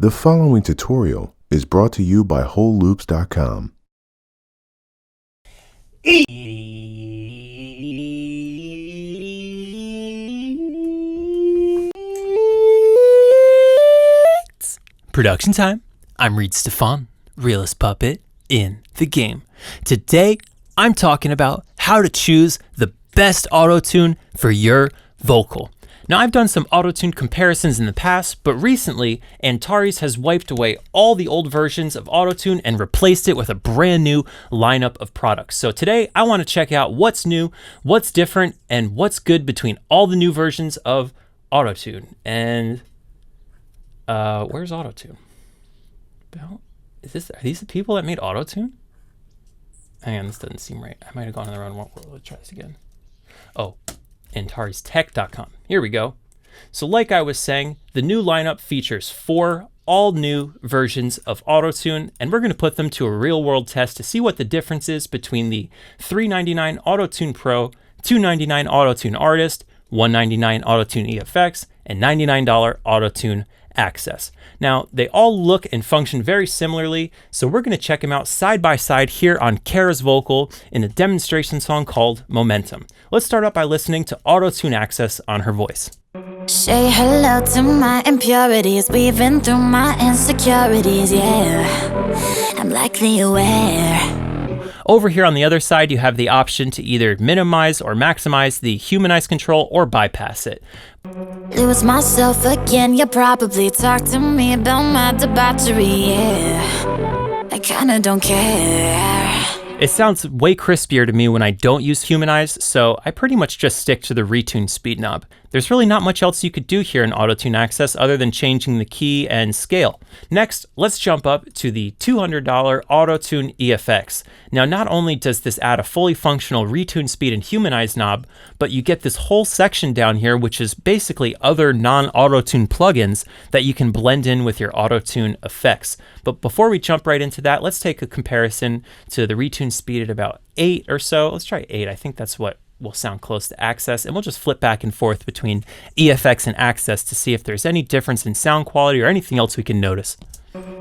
The following tutorial is brought to you by WholeLoops.com. Production time. I'm Reid Stefan Realest Puppet in the game. Today, I'm talking about how to choose the best auto-tune for your vocal. Now, I've done some auto-tune comparisons in the past, but recently, Antares has wiped away all the old versions of auto-tune and replaced it with a brand new lineup of products. So today, I want to check out what's new, what's different, and what's good between all the new versions of auto-tune. And where's auto-tune? Are these the people that made auto-tune? Hang on, this doesn't seem right. I might have gone in the wrong one. Let's try this again. Oh, AntaresTech.com. Here we go. So like I was saying, the new lineup features 4 all new versions of Autotune, and we're going to put them to a real world test to see what the difference is between the $399 Autotune Pro, $299 Autotune Artist, $199 Autotune EFX, and $99 Autotune Access. Now, they all look and function very similarly, so we're going to check them out side by side here on Kara's vocal in a demonstration song called Momentum. Let's start out by listening to Autotune Access on her voice. Say hello to my impurities, weaving through my insecurities, yeah, I'm likely aware. Over here on the other side, you have the option to either minimize or maximize the humanize control or bypass it. Lose myself again, you probably talk to me about my debauchery, yeah, I kinda don't care. It sounds way crispier to me when I don't use humanize, so I pretty much just stick to the retune speed knob. There's really not much else you could do here in Autotune Access other than changing the key and scale. Next, let's jump up to the $200 Autotune EFX. Now, not only does this add a fully functional retune speed and humanize knob, but you get this whole section down here, which is basically other non-Autotune plugins that you can blend in with your Autotune effects. But before we jump right into that, let's take a comparison to the retune speed at about 8 or so. Let's try 8. I think that's what will sound close to Access, and we'll just flip back and forth between EFX and Access to see if there's any difference in sound quality or anything else we can notice.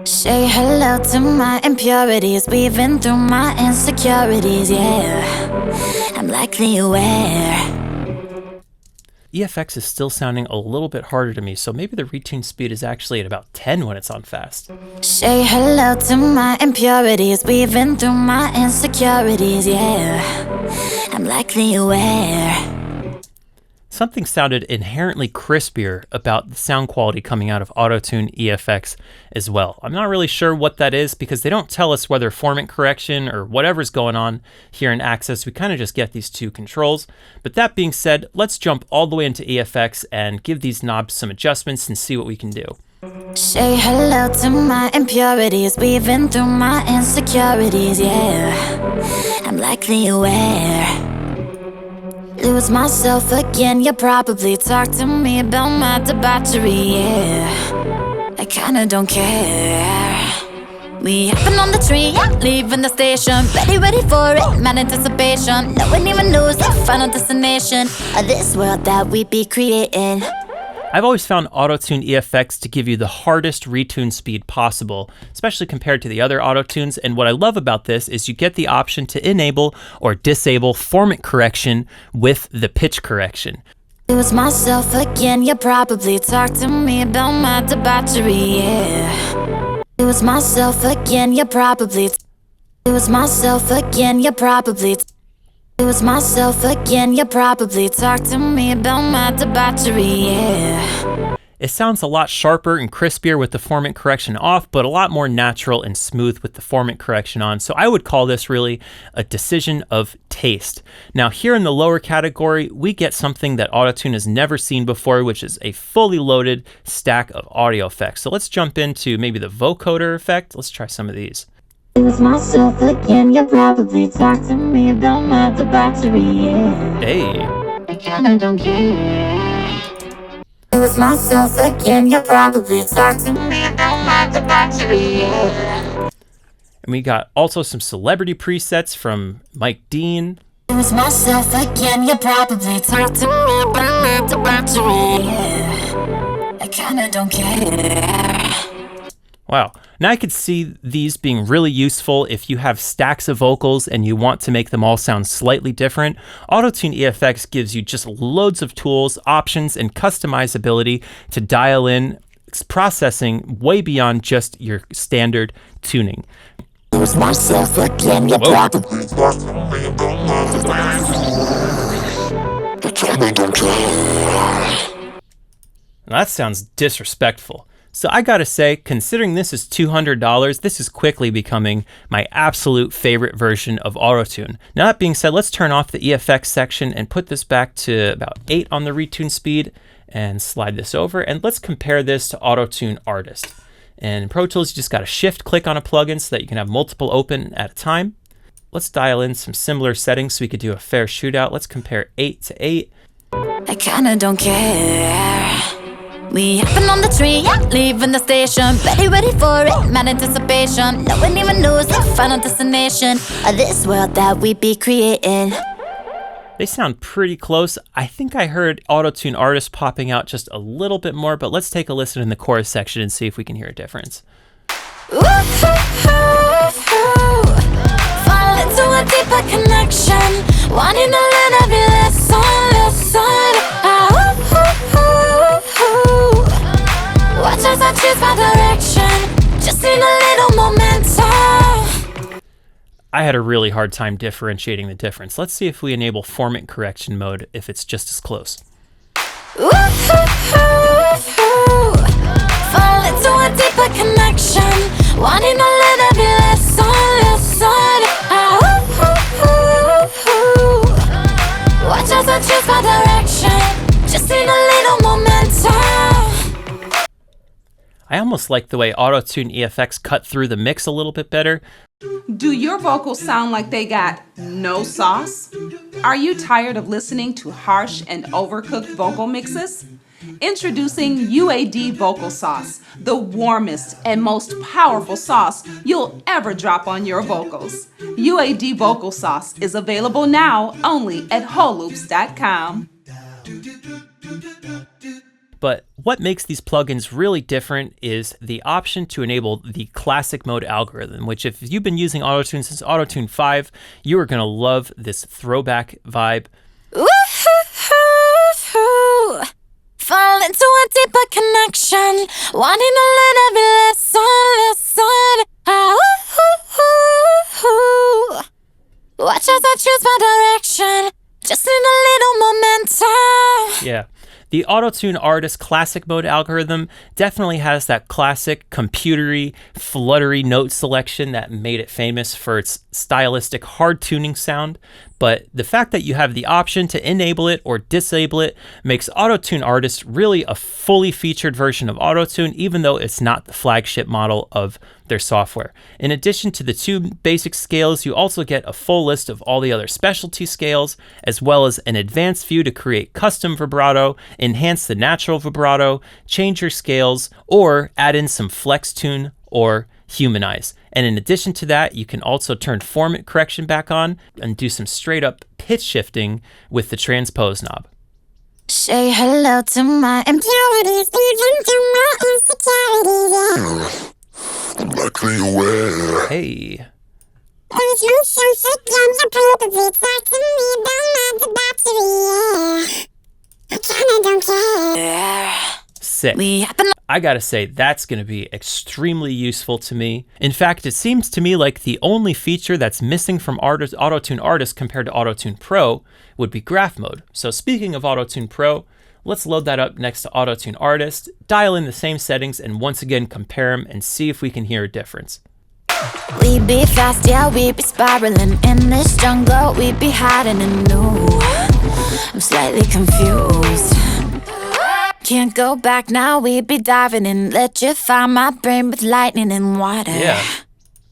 Say hello to my impurities, weaving through my insecurities, yeah, I'm likely aware. EFX is still sounding a little bit harder to me, so maybe the retune speed is actually at about 10 when it's on fast. Say hello to my impurities, weaving through my insecurities, yeah, I'm likely aware. Something sounded inherently crispier about the sound quality coming out of Autotune EFX as well. I'm not really sure what that is because they don't tell us whether formant correction or whatever's going on here in Access. We kind of just get these 2 controls. But that being said, let's jump all the way into EFX and give these knobs some adjustments and see what we can do. Say hello to my impurities, weaving through my insecurities, yeah, I'm likely aware. Lose myself again, you probably talk to me about my debauchery, yeah, I kinda don't care. We hopping on the train, leaving the station, ready for it, mad anticipation. No one even knows the final destination of this world that we be creating. I've always found Autotune EFX to give you the hardest retune speed possible, especially compared to the other Autotunes, and what I love about this is you get the option to enable or disable formant correction with the pitch correction. Lose myself again, you probably talk to me about my debauchery, yeah. Lose myself again, you probably lose myself again, you probably lose myself again, you probably talk to me about my debauchery, yeah. It sounds a lot sharper and crispier with the formant correction off, but a lot more natural and smooth with the formant correction on. So I would call this really a decision of taste. Now here in the lower category, we get something that Autotune has never seen before, which is a fully loaded stack of audio effects. So let's jump into maybe the vocoder effect. Let's try some of these. Lose myself again, you probably talk to me about my debauchery, yeah. Hey. I kinda don't care. Lose myself again, you probably talk to me about my debauchery, yeah. And we got also some celebrity presets from Mike Dean. Lose myself again, you probably talk to me about my debauchery, yeah. I kinda don't care. Wow. Now I could see these being really useful if you have stacks of vocals and you want to make them all sound slightly different. Autotune EFX gives you just loads of tools, options, and customizability to dial in processing way beyond just your standard tuning. Lose myself again, you probably don't care. That sounds disrespectful. So I gotta say, considering this is $200, this is quickly becoming my absolute favorite version of Autotune. Now that being said, let's turn off the EFX section and put this back to about 8 on the retune speed and slide this over. And let's compare this to Autotune Artist. And in Pro Tools, you just gotta shift click on a plugin so that you can have multiple open at a time. Let's dial in some similar settings so we could do a fair shootout. Let's compare 8 to 8. I kinda don't care. We hopping on the tree, leaving the station, ready for it, mad anticipation. No one even knows the final destination of this world that we be creating. They sound pretty close. I think I heard Autotune Artist popping out just a little bit more, but let's take a listen in the chorus section and see if we can hear a difference. Fall into a deeper connection, wanting a little bit less watch as I choose my direction, just need a little momentum. I had a really hard time differentiating the difference. Let's see if we enable format correction mode if it's just as close. Fall into a deeper connection, wanting a little bit less watch as I choose my direction, just need a little momentum. I almost like the way Autotune EFX cut through the mix a little bit better. Do your vocals sound like they got no sauce? Are you tired of listening to harsh and overcooked vocal mixes? Introducing UAD Vocal Sauce, the warmest and most powerful sauce you'll ever drop on your vocals. UAD Vocal Sauce is available now only at wholeloops.com. But what makes these plugins really different is the option to enable the classic mode algorithm, which if you've been using Autotune since Autotune 5, you are going to love this throwback vibe. Fall into a deeper connection, wanting a little bit less watch as I choose my direction, just need a little momentum. Yeah. The Autotune Artist classic mode algorithm definitely has that classic computery, fluttery note selection that made it famous for its stylistic hard tuning sound. But the fact that you have the option to enable it or disable it makes Autotune Artist really a fully featured version of Autotune, even though it's not the flagship model of their software. In addition to the 2 basic scales, you also get a full list of all the other specialty scales, as well as an advanced view to create custom vibrato, enhance the natural vibrato, change your scales, or add in some flex tune or humanize. And in addition to that, you can also turn format correction back on and do some straight up pitch shifting with the transpose knob. Say hello to my impurities, even to my insecurities. I'm likely aware. Hey. There's no social games or probably talk to me about my battery. I kinda don't care. Sick. We happen. I gotta say, that's gonna be extremely useful to me. In fact, it seems to me like the only feature that's missing from Autotune Artist compared to Autotune Pro would be graph mode. So speaking of Autotune Pro, let's load that up next to Autotune Artist, dial in the same settings, and once again compare them and see if we can hear a difference. We be fast, yeah, we be spiraling in this jungle, we be hiding and new. I'm slightly confused. Can't go back now, we be diving in. Electrify my brain with lightning and water. Yeah.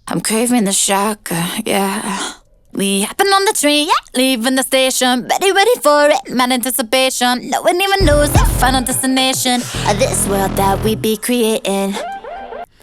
I'm craving the shock, yeah. We hopping on the train, yeah, leaving the station, ready for it, mad anticipation. No one even knows the final destination of this world that we be creating.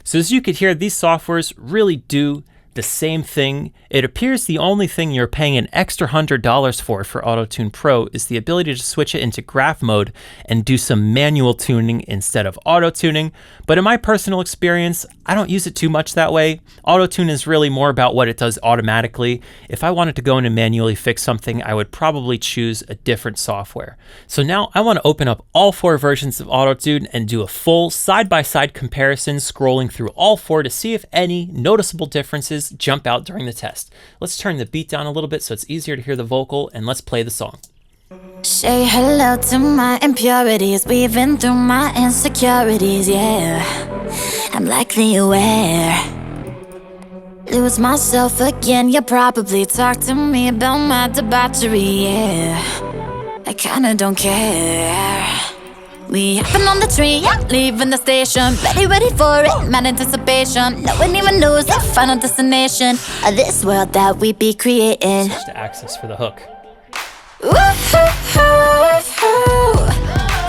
So as you could hear, these softwares really do the same thing. It appears the only thing you're paying an extra $100 for Autotune Pro is the ability to switch it into graph mode and do some manual tuning instead of auto-tuning. But in my personal experience, I don't use it too much that way. Autotune is really more about what it does automatically. If I wanted to go in and manually fix something, I would probably choose a different software. So now I want to open up all 4 versions of Autotune and do a full side-by-side comparison, scrolling through all 4 to see if any noticeable differences jump out during the test. Let's turn the beat down a little bit so it's easier to hear the vocal, and let's play the song. Say hello to my impurities, weaving through my insecurities, yeah. I'm likely aware. Lose myself again, you probably talk to me about my debauchery, yeah. I kinda don't care. We hopping on the tree, yeah, leaving the station. Ready for it, mad anticipation. No one even knows the final destination of this world that we be creating. Switch to access for the hook.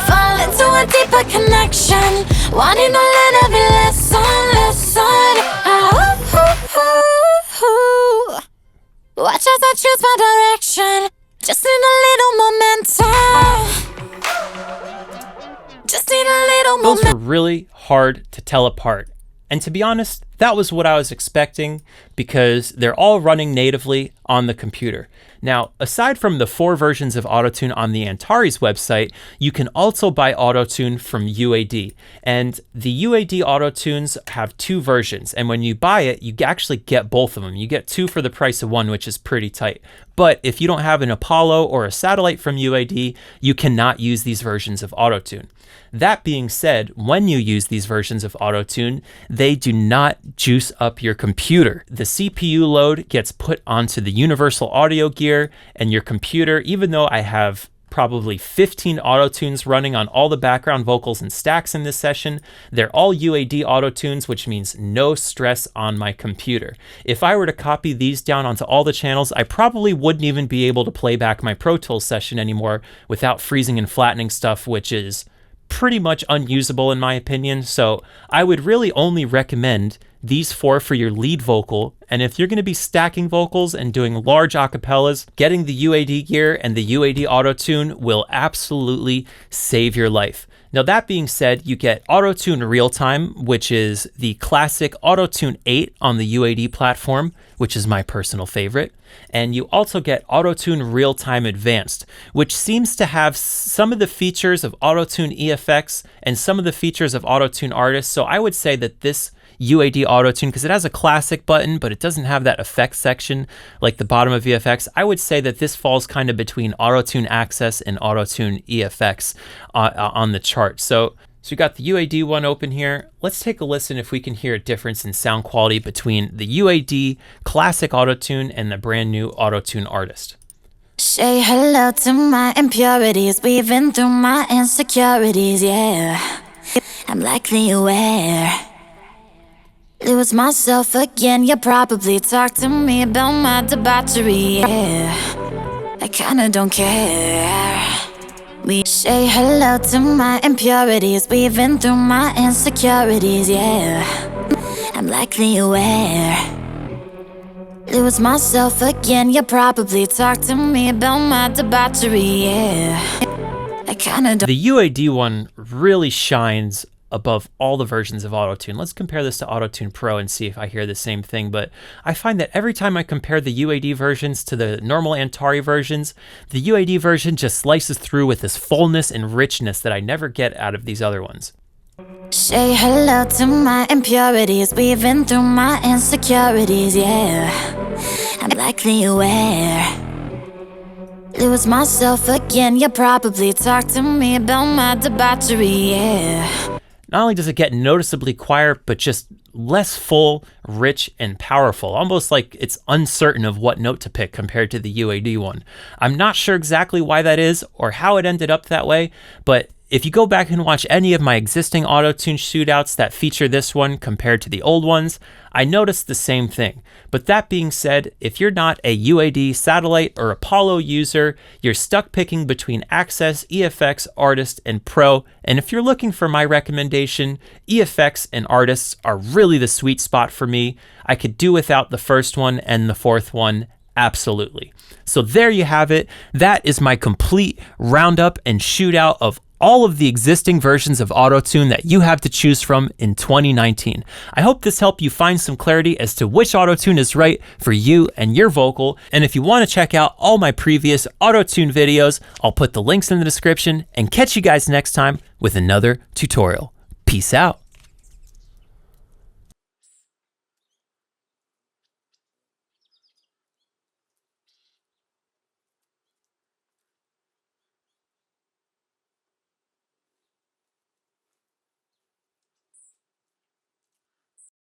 Fall into a deeper connection, wanting to learn every lesson. Watch as I choose my direction. Just need a little momentum. Just need a little Those momentum. were really hard to tell apart. And to be honest, that was what I was expecting because they're all running natively on the computer. Now, aside from the 4 versions of Autotune on the Antares website, you can also buy Autotune from UAD. And the UAD Auto-Tunes have 2 versions. And when you buy it, you actually get both of them. You get 2 for the price of 1, which is pretty tight. But if you don't have an Apollo or a satellite from UAD, you cannot use these versions of Autotune. That being said, when you use these versions of Autotune, they do not juice up your computer. The CPU load gets put onto the universal audio gear, and your computer, even though I have probably 15 Autotunes running on all the background vocals and stacks in this session, they're all UAD Auto-Tunes, which means no stress on my computer. If I were to copy these down onto all the channels, I probably wouldn't even be able to play back my Pro Tools session anymore without freezing and flattening stuff, which is pretty much unusable in my opinion. So I would really only recommend these 4 for your lead vocal. And if you're going to be stacking vocals and doing large acapellas, getting the UAD gear and the UAD Auto-Tune will absolutely save your life. Now, that being said, you get Autotune Real-Time, which is the classic Autotune 8 on the UAD platform, which is my personal favorite. And you also get Autotune Real-Time Advanced, which seems to have some of the features of Autotune EFX and some of the features of Autotune Artist. So I would say that this UAD Auto-Tune, because it has a classic button, but it doesn't have that effects section like the bottom of VFX. I would say that this falls kind of between Autotune Access and Autotune EFX on the chart. So you got the UAD one open here. Let's take a listen if we can hear a difference in sound quality between the UAD classic Autotune and the brand new Autotune Artist. Say hello to my impurities, weaving through my insecurities, yeah. I'm likely aware. Lose myself again, you probably talk to me about my debauchery, yeah. I kinda don't care. We say hello to my impurities, weaving through my insecurities, yeah. I'm likely aware. Lose myself again, you probably talk to me about my debauchery, yeah. I kinda don't. The UAD one really shines above all the versions of Autotune. Let's compare this to Autotune Pro and see if I hear the same thing. But I find that every time I compare the UAD versions to the normal Antares versions, the UAD version just slices through with this fullness and richness that I never get out of these other ones. Say hello to my impurities, weaving through my insecurities, yeah. I'm likely aware. Lose myself again, you probably talk to me about my debauchery, yeah. Not only does it get noticeably quieter, but just less full, rich, and powerful, almost like it's uncertain of what note to pick compared to the UAD one. I'm not sure exactly why that is or how it ended up that way, but if you go back and watch any of my existing Auto-Tune shootouts that feature this one compared to the old ones, I noticed the same thing. But that being said, if you're not a UAD Satellite or Apollo user, you're stuck picking between Access, EFX, Artist, and Pro. And if you're looking for my recommendation, EFX and Artists are really the sweet spot for me. I could do without the first one and the fourth one, absolutely. So there you have it. That is my complete roundup and shootout of all of the existing versions of Auto-Tune that you have to choose from in 2019. I hope this helped you find some clarity as to which Auto-Tune is right for you and your vocal. And if you want to check out all my previous Auto-Tune videos, I'll put the links in the description and catch you guys next time with another tutorial. Peace out.